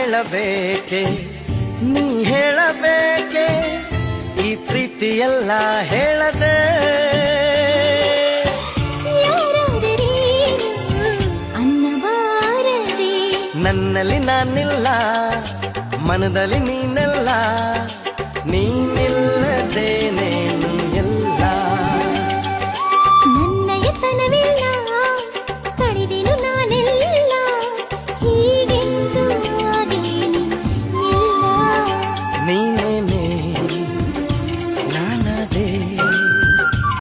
ಹೇಳಬೇಕೆ ನೀ ಹೇಳಬೇಕೆ ಈ ಪ್ರೀತಿಯೆಲ್ಲ ಹೇಳದೆ ಅನ್ನಬಾರದೆ ನನ್ನಲ್ಲಿ ನಾನಿಲ್ಲ ಮನದಲ್ಲಿ ನೀನೆಲ್ಲ ನೀ